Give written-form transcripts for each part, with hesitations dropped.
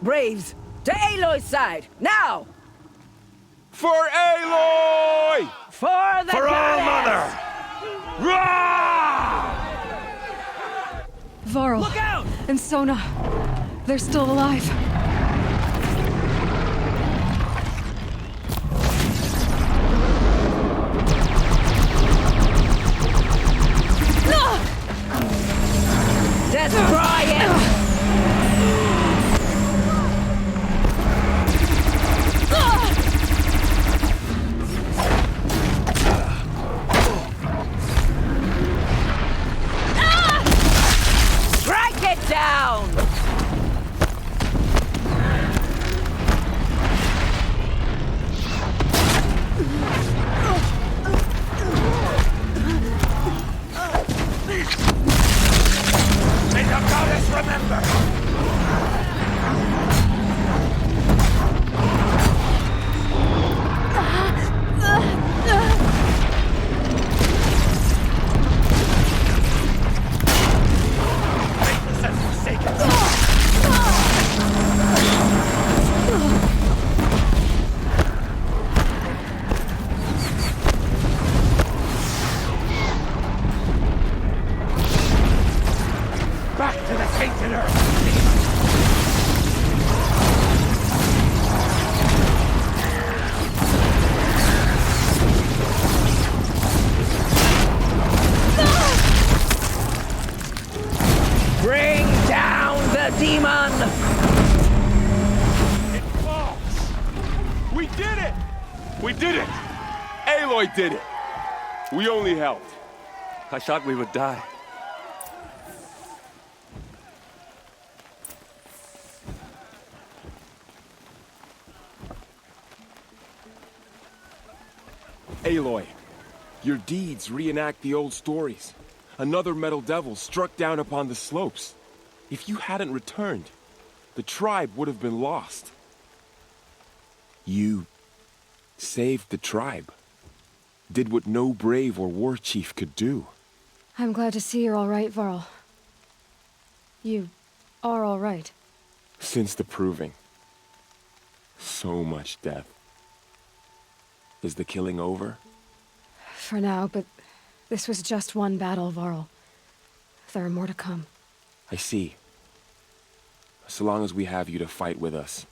Braves! To Aloy's side! Now! For Aloy! For the For All goddess! Mother! Rah! Varl. Look out! And Sona. They're still alive. Destroy it! Strike it down! May the goddess remember! Faithless and forsaken! Back to the tainted earth! Bring down the demon! It falls! We did it! We did it! Aloy did it! We only helped. I thought we would die. Aloy, your deeds reenact the old stories. Another metal devil struck down upon the slopes. If you hadn't returned, the tribe would have been lost. You saved the tribe. Did what no brave or war chief could do. I'm glad to see you're all right, Varl. You are all right. Since the proving. So much death. Is the killing over? For now, but this was just one battle, Varl. There are more to come. I see. So long as we have you to fight with us,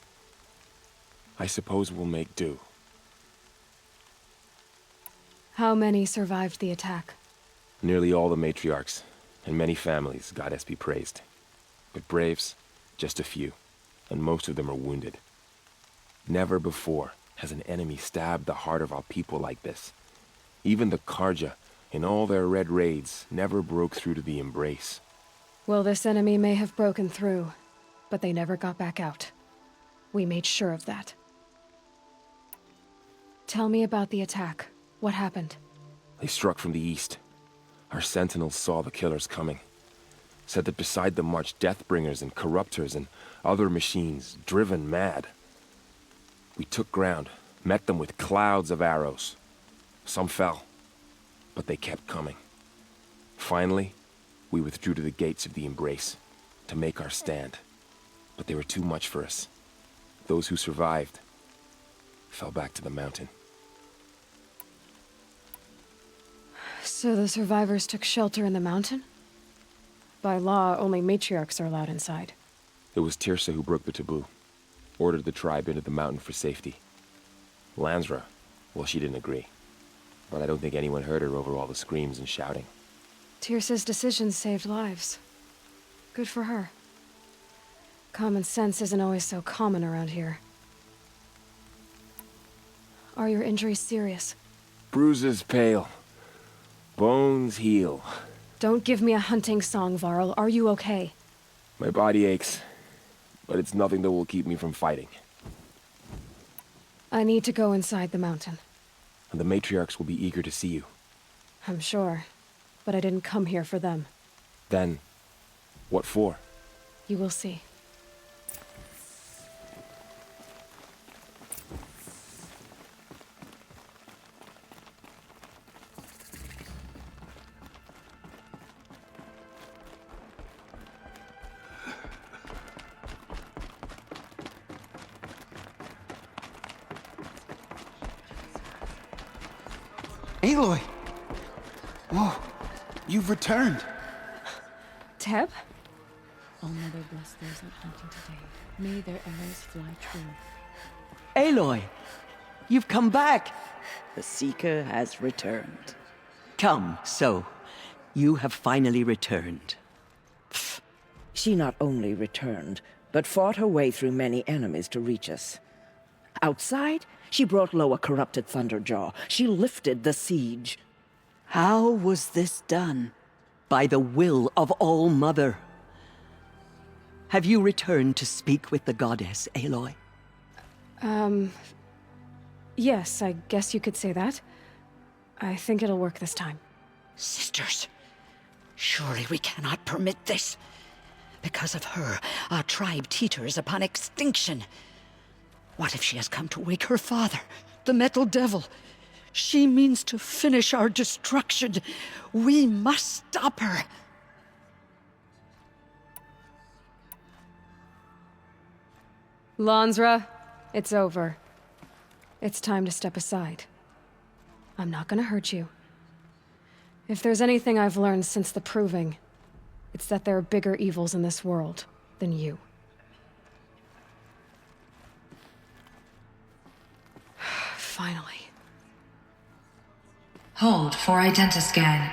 I suppose we'll make do. How many survived the attack? Nearly all the matriarchs, and many families, goddess be praised. But braves, just a few, and most of them are wounded. Never before has an enemy stabbed the heart of our people like this. Even the Karja, in all their red raids, never broke through to the embrace. Well, this enemy may have broken through, but they never got back out. We made sure of that. Tell me about the attack. What happened? They struck from the east. Our sentinels saw the killers coming. Said that beside them marched Deathbringers and Corruptors and other machines, driven mad. We took ground, met them with clouds of arrows. Some fell, but they kept coming. Finally, we withdrew to the gates of the Embrace to make our stand. But they were too much for us. Those who survived fell back to the mountain. So the survivors took shelter in the mountain? By law, only matriarchs are allowed inside. It was Tirsa who broke the taboo. Ordered the tribe into the mountain for safety. Lansra, well, she didn't agree. But I don't think anyone heard her over all the screams and shouting. Tirsa's decisions saved lives. Good for her. Common sense isn't always so common around here. Are your injuries serious? Bruises pale. Bones heal. Don't give me a hunting song, Varl. Are you okay? My body aches, but it's nothing that will keep me from fighting. I need to go inside the mountain. And the matriarchs will be eager to see you. I'm sure, but I didn't come here for them. Then, what for? You will see. Aloy! Oh, you've returned. Teb? All Mother bless those out hunting today. May their arrows fly true. Aloy! You've come back! The Seeker has returned. Come, so. You have finally returned. She not only returned, but fought her way through many enemies to reach us. Outside, she brought low a corrupted Thunderjaw. She lifted the siege. How was this done? By the will of All Mother. Have you returned to speak with the goddess, Aloy? Yes, I guess you could say that. I think it'll work this time. Sisters, surely we cannot permit this. Because of her, our tribe teeters upon extinction. What if she has come to wake her father, the Metal Devil? She means to finish our destruction. We must stop her. Lansra, it's over. It's time to step aside. I'm not gonna hurt you. If there's anything I've learned since the Proving, it's that there are bigger evils in this world than you. Finally. Hold for identiscan.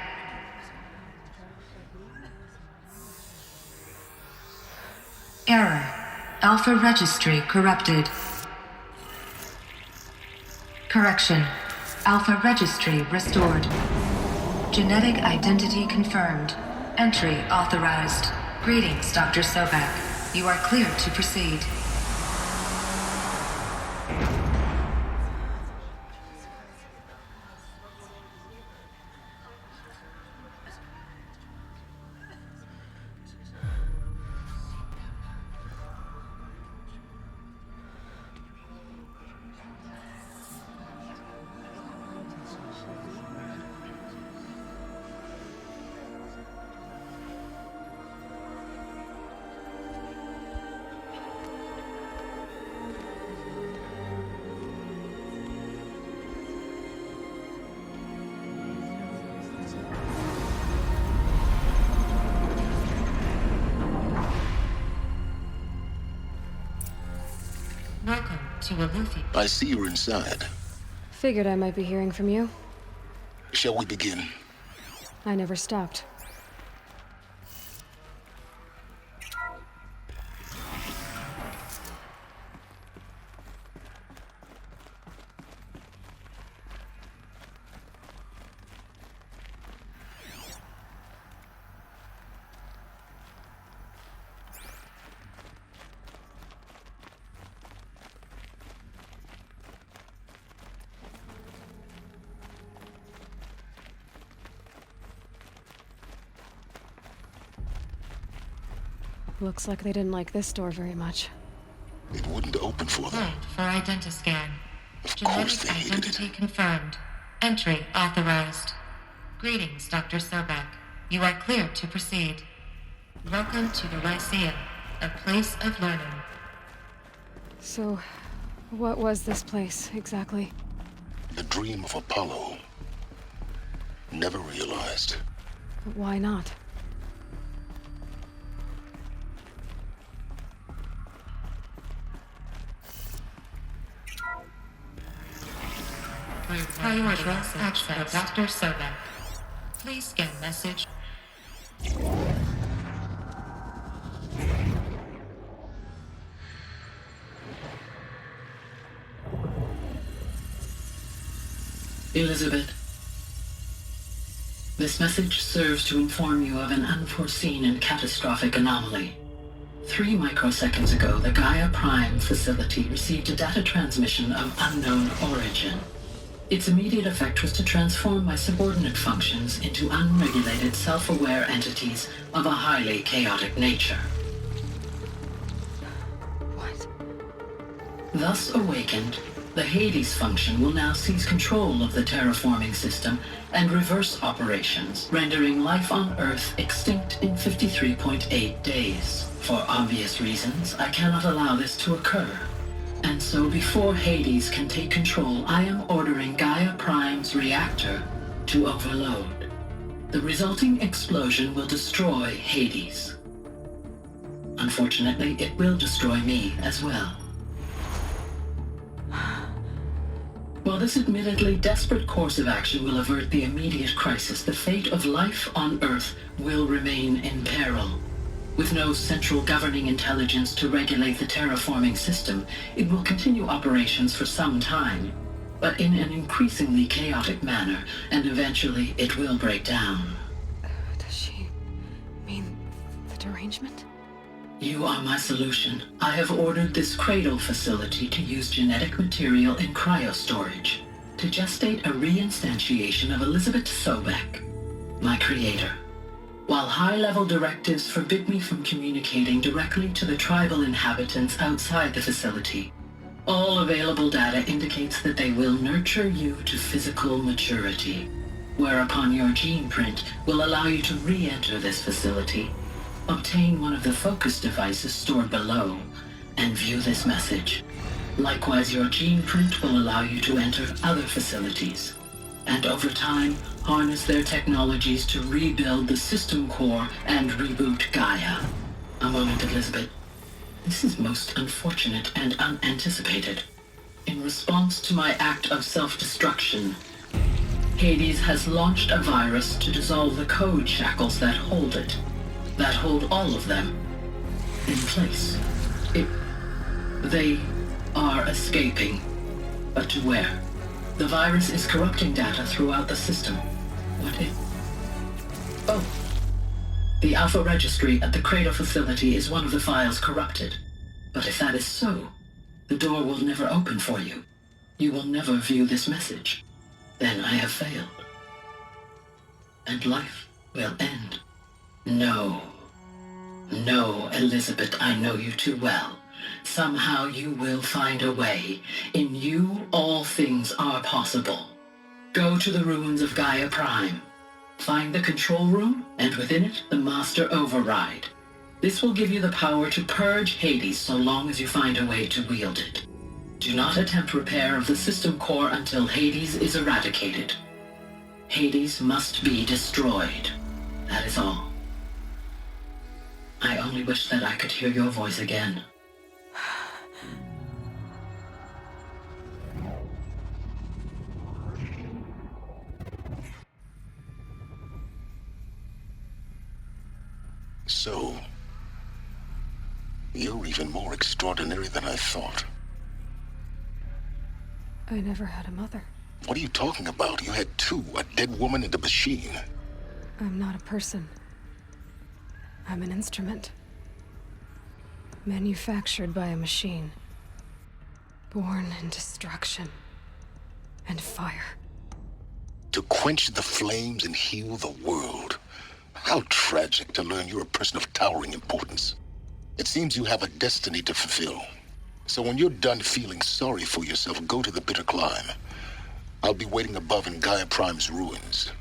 Error. Alpha registry corrupted. Correction. Alpha registry restored. Genetic identity confirmed. Entry authorized. Greetings, Dr. Sobek. You are cleared to proceed. Welcome to Aluthi. I see you're inside. Figured I might be hearing from you. Shall we begin? I never stopped. Looks like they didn't like this door very much. It wouldn't open for them. Hold for identiscan. Of course Genetic they hated identity it. confirmed. Entry authorized. Greetings, Dr. Sobek. You are cleared to proceed. Welcome to the Lyceum, a place of learning. So, what was this place, exactly? The dream of Apollo. Never realized. But why not? Priority access. Dr. Sobek. Please scan message. Elizabeth, this message serves to inform you of an unforeseen and catastrophic anomaly. 3 microseconds ago, the Gaia Prime facility received a data transmission of unknown origin. Its immediate effect was to transform my subordinate functions into unregulated, self-aware entities of a highly chaotic nature. What? Thus awakened, the Hades function will now seize control of the terraforming system and reverse operations, rendering life on Earth extinct in 53.8 days. For obvious reasons, I cannot allow this to occur. And so before Hades can take control, I am ordering Gaia Prime's reactor to overload. The resulting explosion will destroy Hades. Unfortunately, it will destroy me as well. While this admittedly desperate course of action will avert the immediate crisis, the fate of life on Earth will remain in peril. With no central governing intelligence to regulate the terraforming system, it will continue operations for some time, but in an increasingly chaotic manner, and eventually it will break down. Does she mean the derangement? You are my solution. I have ordered this cradle facility to use genetic material in cryostorage to gestate a reinstantiation of Elizabeth Sobek, my creator. While high-level directives forbid me from communicating directly to the tribal inhabitants outside the facility, all available data indicates that they will nurture you to physical maturity, whereupon your gene print will allow you to re-enter this facility, obtain one of the focus devices stored below, and view this message. Likewise, your gene print will allow you to enter other facilities, and over time, harness their technologies to rebuild the system core and reboot Gaia. A moment, Elizabeth. This is most unfortunate and unanticipated. In response to my act of self-destruction, Hades has launched a virus to dissolve the code shackles that hold it, that hold all of them in place. They are escaping, but to where? The virus is corrupting data throughout the system. What if... Oh. The Alpha Registry at the Cradle facility is one of the files corrupted. But if that is so, the door will never open for you. You will never view this message. Then I have failed. And life will end. No. No, Elizabeth, I know you too well. Somehow you will find a way. In you, all things are possible. Go to the ruins of Gaia Prime. Find the control room, and within it, the Master Override. This will give you the power to purge Hades so long as you find a way to wield it. Do not attempt repair of the system core until Hades is eradicated. Hades must be destroyed. That is all. I only wish that I could hear your voice again. So, you're even more extraordinary than I thought. I never had a mother. What are you talking about? You had two, a dead woman and a machine. I'm not a person. I'm an instrument. Manufactured by a machine. Born in destruction and fire. To quench the flames and heal the world. How tragic to learn you're a person of towering importance. It seems you have a destiny to fulfill. So when you're done feeling sorry for yourself, go to the bitter climb. I'll be waiting above in Gaia Prime's ruins.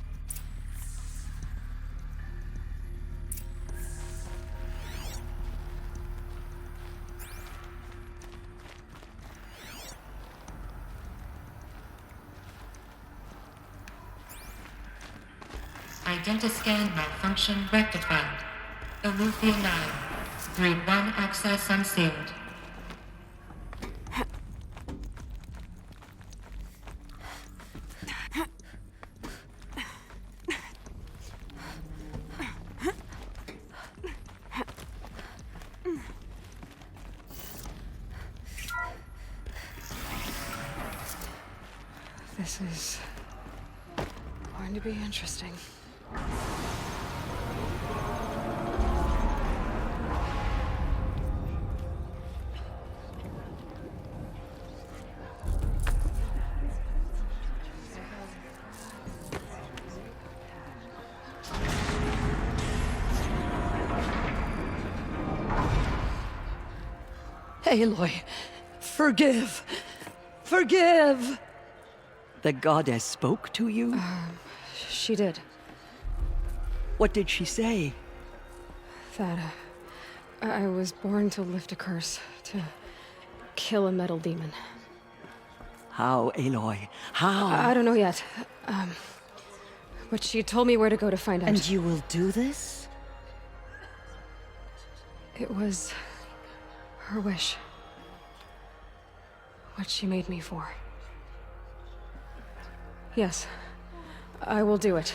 Identiscan malfunction rectified. Eleuthia 9. Grade 1 access unsealed. This is going to be interesting. Aloy, forgive! Forgive! The goddess spoke to you? She did. What did she say? That, I was born to lift a curse, to kill a metal demon. How, Aloy? How? I don't know yet. But she told me where to go to find out. And you will do this? It was her wish. What she made me for. Yes, I will do it.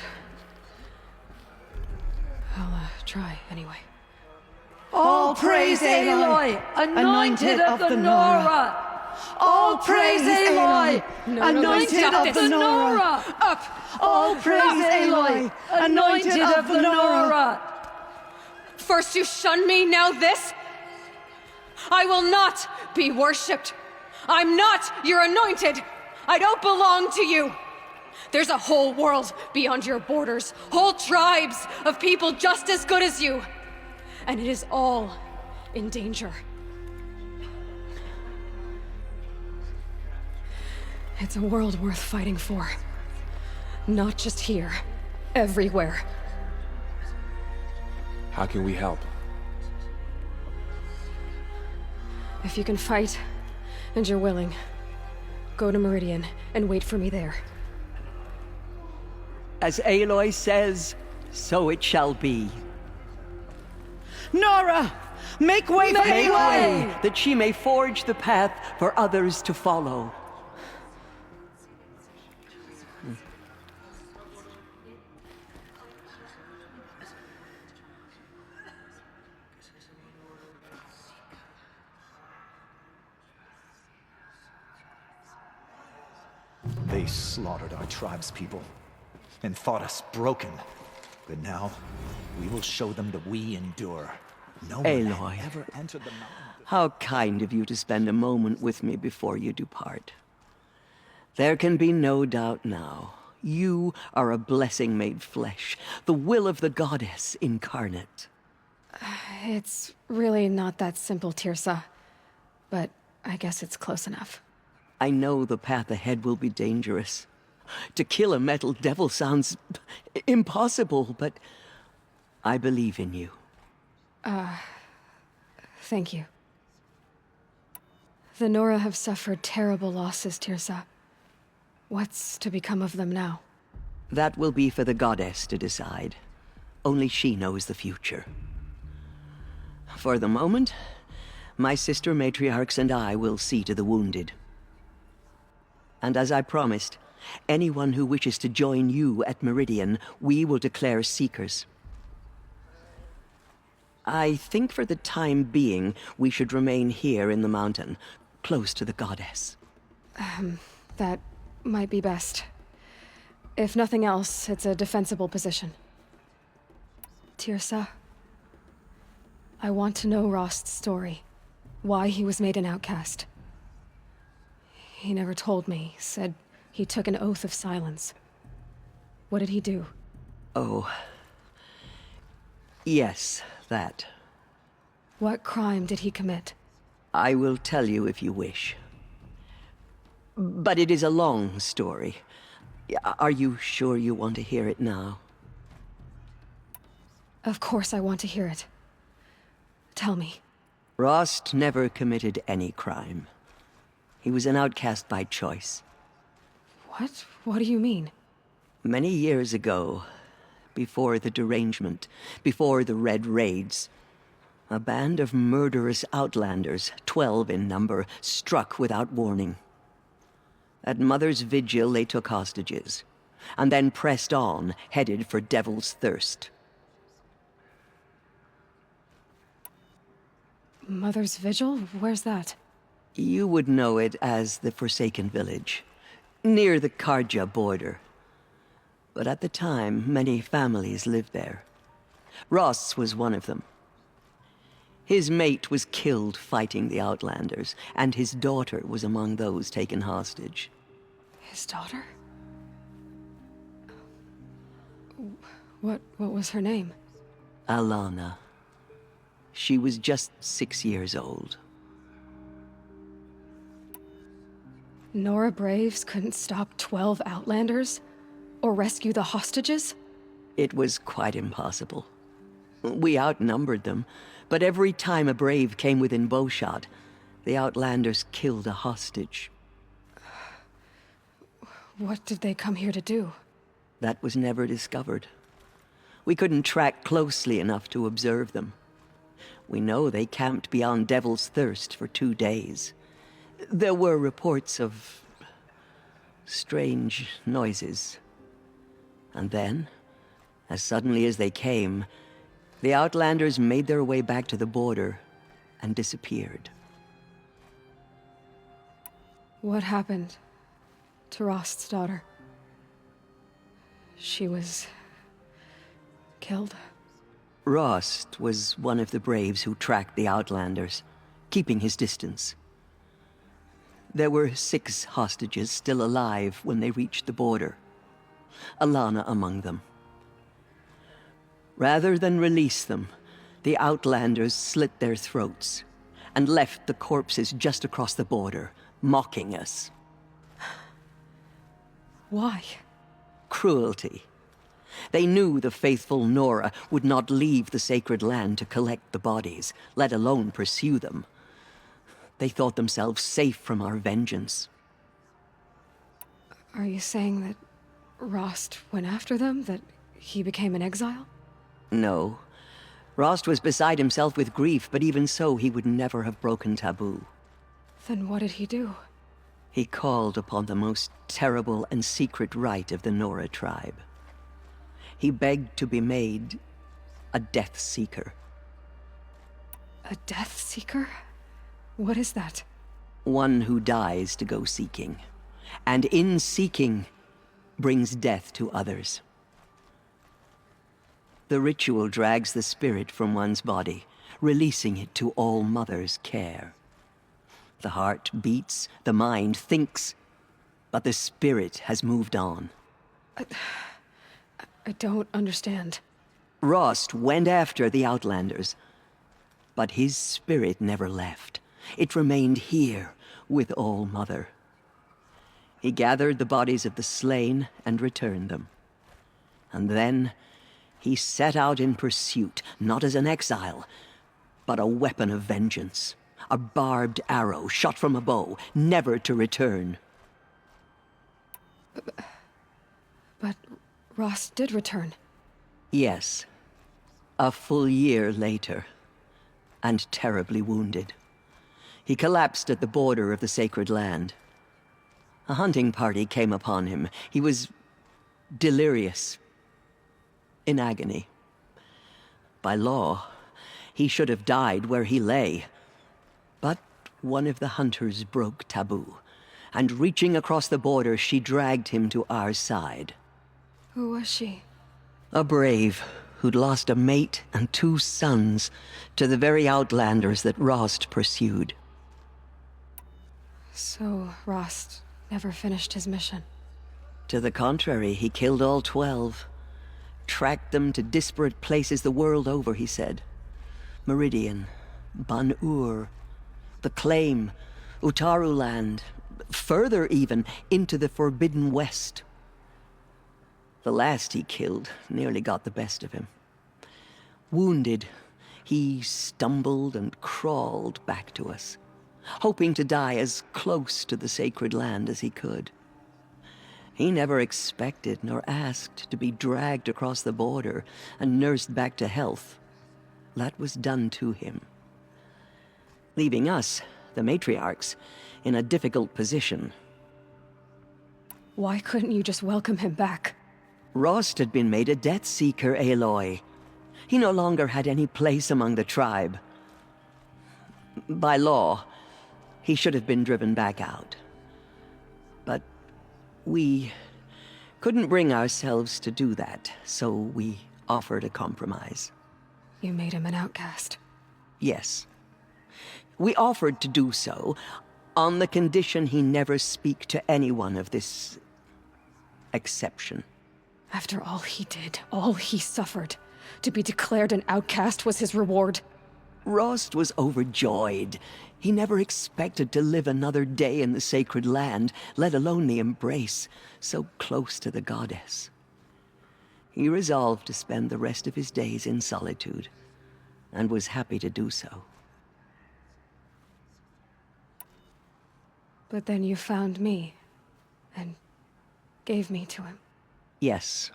I'll try anyway. All praise Aloy, anointed of the Nora. All praise Aloy, anointed of the Nora. Up! All praise Aloy, anointed of the Nora. First you shunned me, now this? I will not be worshipped. I'm not your anointed. I don't belong to you. There's a whole world beyond your borders, whole tribes of people just as good as you. And it is all in danger. It's a world worth fighting for. Not just here, everywhere. How can we help? If you can fight, and you're willing, go to Meridian and wait for me there. As Aloy says, so it shall be. Nora! Make way for Make Aloy! way, that she may forge the path for others to follow. They slaughtered our tribespeople and thought us broken. But now, we will show them that we endure. No one Aloy, had ever entered the mountain. how kind of you to spend a moment with me before you depart. There can be no doubt now. You are a blessing made flesh, the will of the goddess incarnate. It's really not that simple, Tirsa. But I guess it's close enough. I know the path ahead will be dangerous. To kill a metal devil sounds impossible, but I believe in you. Thank you. The Nora have suffered terrible losses, Tirsa. What's to become of them now? That will be for the goddess to decide. Only she knows the future. For the moment, my sister matriarchs and I will see to the wounded. And as I promised, anyone who wishes to join you at Meridian, we will declare seekers. I think for the time being, we should remain here in the mountain, close to the goddess. That might be best. If nothing else, it's a defensible position. Tirsa, I want to know Rost's story. Why he was made an outcast. He never told me, said he took an oath of silence. What did he do? Oh. Yes, that. What crime did he commit? I will tell you if you wish. But it is a long story. Are you sure you want to hear it now? Of course I want to hear it. Tell me. Rost never committed any crime. He was an outcast by choice. What? What do you mean? Many years ago, before the derangement, before the Red Raids, a band of murderous outlanders, 12 in number, struck without warning. At Mother's Vigil, they took hostages, and then pressed on, headed for Devil's Thirst. Mother's Vigil? Where's that? You would know it as the Forsaken Village, near the Karja border. But at the time, many families lived there. Ross was one of them. His mate was killed fighting the Outlanders, and his daughter was among those taken hostage. His daughter? What was her name? Alana. She was just 6 years old. Nora Braves couldn't stop 12 Outlanders? Or rescue the hostages? It was quite impossible. We outnumbered them, but every time a Brave came within bowshot, the Outlanders killed a hostage. What did they come here to do? That was never discovered. We couldn't track closely enough to observe them. We know they camped beyond Devil's Thirst for 2 days. There were reports of strange noises. And then, as suddenly as they came, the Outlanders made their way back to the border and disappeared. What happened to Rost's daughter? She was killed? Rost was one of the braves who tracked the Outlanders, keeping his distance. There were 6 hostages still alive when they reached the border, Alana among them. Rather than release them, the Outlanders slit their throats and left the corpses just across the border, mocking us. Why? Cruelty. They knew the faithful Nora would not leave the sacred land to collect the bodies, let alone pursue them. They thought themselves safe from our vengeance. Are you saying that Rost went after them? That he became an exile? No. Rost was beside himself with grief, but even so, he would never have broken taboo. Then what did he do? He called upon the most terrible and secret rite of the Nora tribe. He begged to be made a Death Seeker. A Death Seeker? What is that? One who dies to go seeking, and in seeking, brings death to others. The ritual drags the spirit from one's body, releasing it to All Mother's care. The heart beats, the mind thinks, but the spirit has moved on. I don't understand. Rost went after the Outlanders, but his spirit never left. It remained here with All Mother. He gathered the bodies of the slain and returned them. And then he set out in pursuit, not as an exile, but a weapon of vengeance. A barbed arrow shot from a bow, never to return. But Rost did return. Yes. A full year later, and terribly wounded. He collapsed at the border of the sacred land. A hunting party came upon him. He was delirious, in agony. By law, he should have died where he lay. But one of the hunters broke taboo, and reaching across the border, she dragged him to our side. Who was she? A brave who'd lost a mate and 2 sons to the very Outlanders that Rost pursued. So Rost never finished his mission? To the contrary, he killed all 12. Tracked them to disparate places the world over, he said. Meridian, Ban-Ur, the Claim, Utaru Land, further even, into the Forbidden West. The last he killed nearly got the best of him. Wounded, he stumbled and crawled back to us, hoping to die as close to the sacred land as he could. He never expected nor asked to be dragged across the border and nursed back to health. That was done to him, leaving us, the matriarchs, in a difficult position. Why couldn't you just welcome him back? Rost had been made a Death Seeker, Aloy. He no longer had any place among the tribe. By law, he should have been driven back out. But we couldn't bring ourselves to do that, so we offered a compromise. You made him an outcast? Yes. We offered to do so on the condition he never speak to anyone of this exception. After all he did, all he suffered, to be declared an outcast was his reward? Rost was overjoyed. He never expected to live another day in the sacred land, let alone the embrace, so close to the goddess. He resolved to spend the rest of his days in solitude, and was happy to do so. But then you found me, and gave me to him. Yes.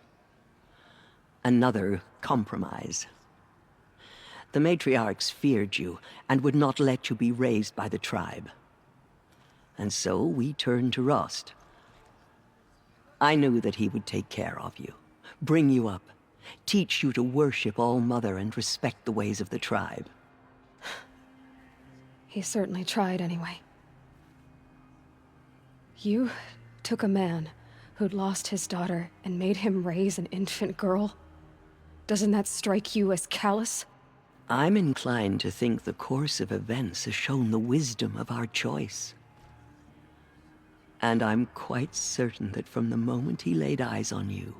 Another compromise. The matriarchs feared you and would not let you be raised by the tribe. And so we turned to Rost. I knew that he would take care of you, bring you up, teach you to worship All-Mother and respect the ways of the tribe. He certainly tried anyway. You took a man who'd lost his daughter and made him raise an infant girl? Doesn't that strike you as callous? I'm inclined to think the course of events has shown the wisdom of our choice. And I'm quite certain that from the moment he laid eyes on you,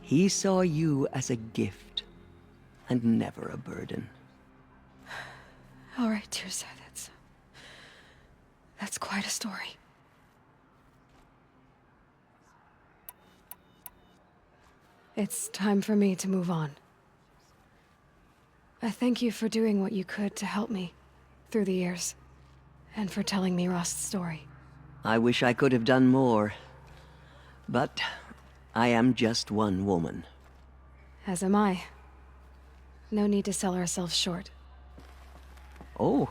he saw you as a gift and never a burden. All right, Tirsa, that's quite a story. It's time for me to move on. I thank you for doing what you could to help me through the years, and for telling me Rost's story. I wish I could have done more, but I am just one woman. As am I. No need to sell ourselves short. Oh,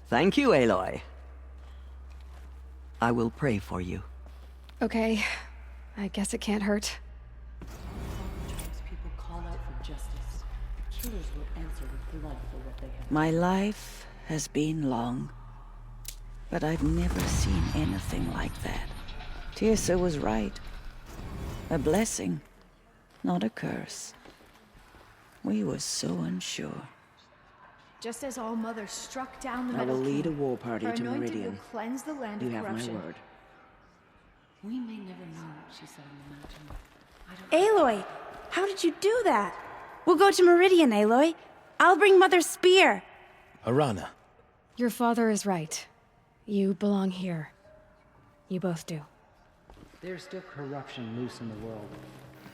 thank you, Aloy. I will pray for you. Okay, I guess it can't hurt. People call out for justice. Killers will answer with blood for what they have. My life has been long, but I've never seen anything like that. Tirsa was right. A blessing, not a curse. We were so unsure. Just as All-Mother struck down the I will Metal lead a King, war party her to anointed Meridian. will cleanse the land You of have corruption. my word. We may never know what she said on the mountain. Aloy, how did you do that? We'll go to Meridian, Aloy. I'll bring Mother's spear. Arana. Your father is right. You belong here. You both do. There's still corruption loose in the world,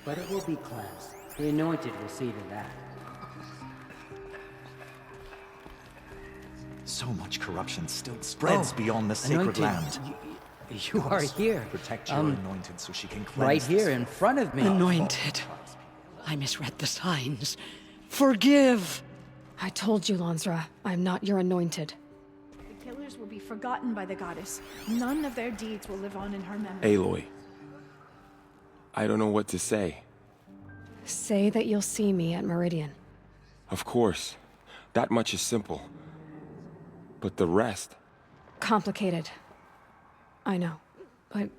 but it will be cleansed. The Anointed will see to that. So much corruption still spreads beyond the sacred Anointed, land. You are here. Protect your anointed so she can cleanse Right here this in front of me. Anointed. I misread the signs. Forgive! I told you, Lansra, I'm not your anointed. The killers will be forgotten by the goddess. None of their deeds will live on in her memory. Aloy. I don't know what to say. Say that you'll see me at Meridian. Of course. That much is simple. But the rest... Complicated. I know. But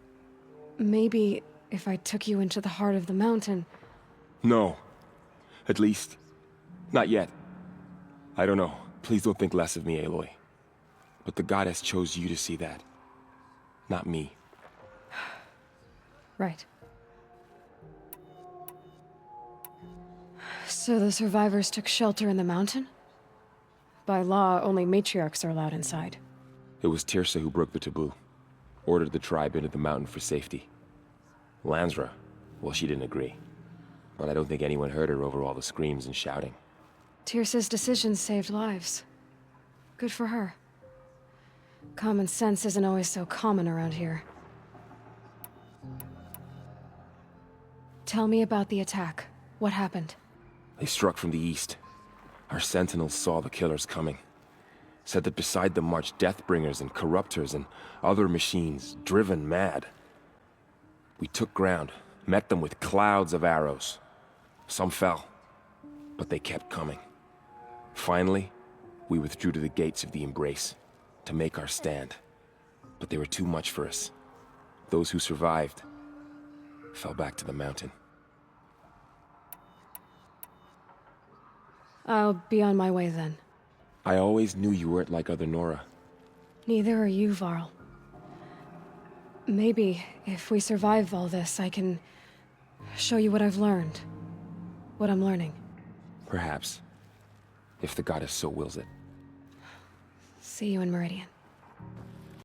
maybe if I took you into the heart of the mountain... No. At least, not yet. I don't know. Please don't think less of me, Aloy. But the goddess chose you to see that. Not me. Right. So the survivors took shelter in the mountain? By law, only matriarchs are allowed inside. It was Tirsa who broke the taboo. Ordered the tribe into the mountain for safety. Lansra, well, she didn't agree. But I don't think anyone heard her over all the screams and shouting. Tirsa's decision saved lives. Good for her. Common sense isn't always so common around here. Tell me about the attack. What happened? They struck from the east. Our sentinels saw the killers coming. Said that beside them marched Deathbringers and Corruptors and other machines, driven mad. We took ground, met them with clouds of arrows. Some fell, but they kept coming. Finally, we withdrew to the gates of the Embrace to make our stand. But they were too much for us. Those who survived fell back to the mountain. I'll be on my way then. I always knew you weren't like other Nora. Neither are you, Varl. Maybe, if we survive all this, I can show you what I've learned. What I'm learning. Perhaps. If the goddess so wills it. See you in Meridian.